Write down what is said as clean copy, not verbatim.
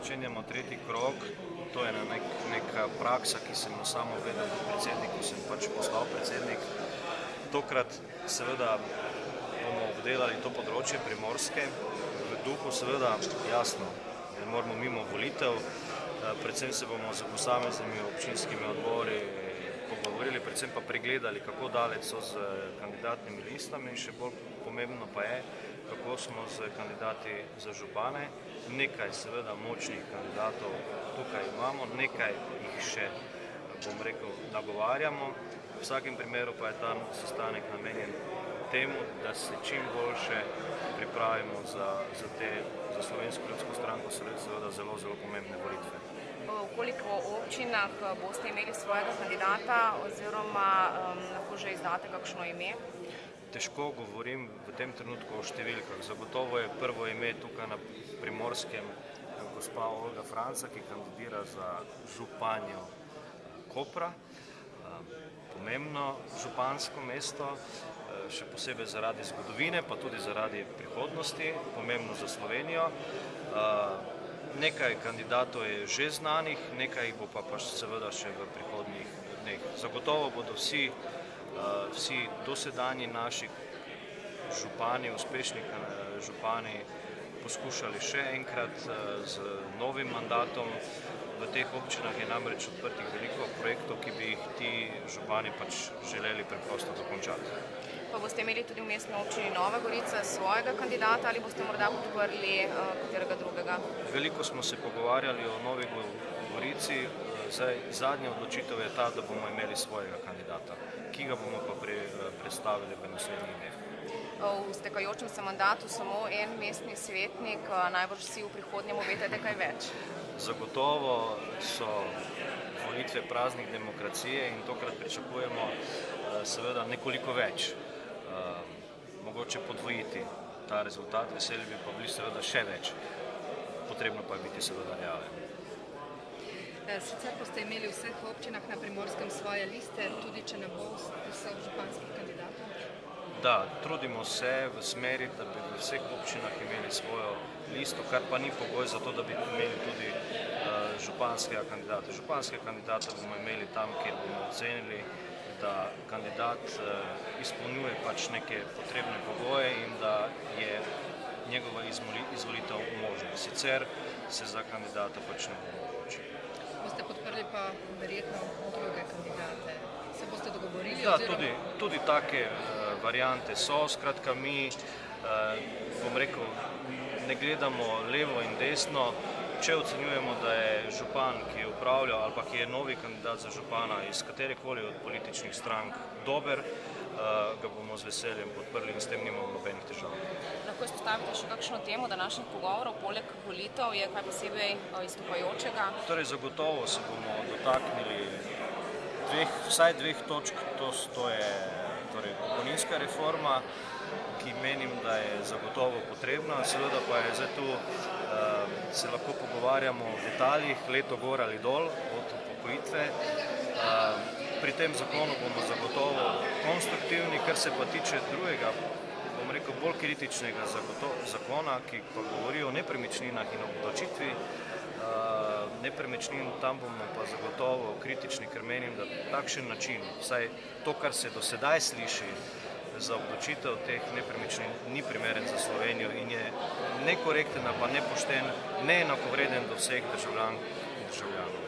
začenjamo tretji krog. To je neka praksa, ki sem jo samo uvedel kot predsednik, ko sem pač postal predsednik. Tokrat seveda bomo obdelali to področje Primorske v duhu seveda jasno, ne moramo mimo volitev, predvsem se bomo z posameznimi občinskimi odbori pogovorili, predvsem pa pregledali, kako daleč so z kandidatnimi listami, še bolj pomembno pa je, kako smo z kandidati za župane. Nekaj seveda močnih kandidatov tukaj imamo, nekaj jih še, bom rekel, nagovarjamo. V vsakem primeru pa je ta sestanek namenjen temu, da se čim boljše pripravimo za Slovensko ljudsko stranko, seveda zelo pomembne volitve. V koliko občinah boste imeli svojega kandidata oziroma lahko že izdate kakšno ime? Težko govorim v tem trenutku o številkah. Zagotovo je prvo ime tukaj na Primorskem gospa Olga Franca, ki kandidira za županjo Kopra. Pomembno župansko mesto, še posebej zaradi zgodovine, pa tudi zaradi prihodnosti, pomembno za Slovenijo. Nekaj kandidatov je že znanih, nekaj jih bo pa seveda še v prihodnjih dneh. Zagotovo bodo vsi dosedanji naši župani, uspešni župani poskušali še enkrat z novim mandatom. V teh občinah je namreč odprtih veliko projektov, ki bi jih ti župani pač želeli preprosto dokončati. Pa boste imeli tudi v mestni občini Nova Gorica svojega kandidata ali boste morda podprli katerega drugega? Veliko smo se pogovarjali o Novi Gorici. Zadnja odločitev je ta, da bomo imeli svojega kandidata, ki ga bomo pa predstavili v naslednjih dneh. V stekajočem se mandatu samo en mestni svetnik, najbrž si v prihodnjem obetate kaj več? Zagotovo so volitve praznik demokracije in tokrat pričakujemo seveda nekoliko več. Mogoče podvojiti ta rezultat, veseli bi pa bili seveda še več. Potrebno pa je biti seveda realen. Sicer boste imeli v vseh občinah na Primorskem svoje liste, tudi če ne bo vseh županskih kandidatov? Da, trudimo se v smeri, da bi v vseh občinah imeli svojo listo, kar pa ni pogoj za to, da bi imeli tudi županskega kandidata. Županskega kandidata bomo imeli tam, kjer bomo ocenili, da kandidat izpolnjuje pač neke potrebne pogoje in da je njegova izvolitev možna. Sicer se za kandidata pač ne bomo odločili. Boste podprli pa verjetno druge kandidate? Se boste dogovorili? Ja, tudi take variante so. Skratka, mi, bom rekel, ne gledamo levo in desno. Če ocenjujemo, da je župan, ki je upravljal ali pa ki je novi kandidat za župana iz katerekoli od političnih strank dober, ga bomo z veseljem podprli in s tem nimamo nobenih težav. Lahko izpostavite še kakšno temo današnjih pogovorov, poleg volitev je kaj posebej izstopajočega? Torej, zagotovo se bomo dotaknili vsaj dveh točk, to je pokojninska reforma, ki menim, da je zagotovo potrebna, seveda pa je zdaj tu se lahko pogovarjamo o detaljih, leto gor ali dol od upokojitve. Pri tem zakonu bomo zagotovo konstruktivni, kar se pa tiče drugega, bom rekel, bolj kritičnega zakona, ki pa govori o nepremičninah in obdavčitvi nepremičnin, tam bomo pa zagotovo kritični, ker menim, da takšen način, vsaj to, kar se do sedaj sliši za obdavčitev teh nepremičnin, ni primeren za Slovenijo in je nekorekten ali pa nepošten, neenakovreden do vseh državljank in državljanov.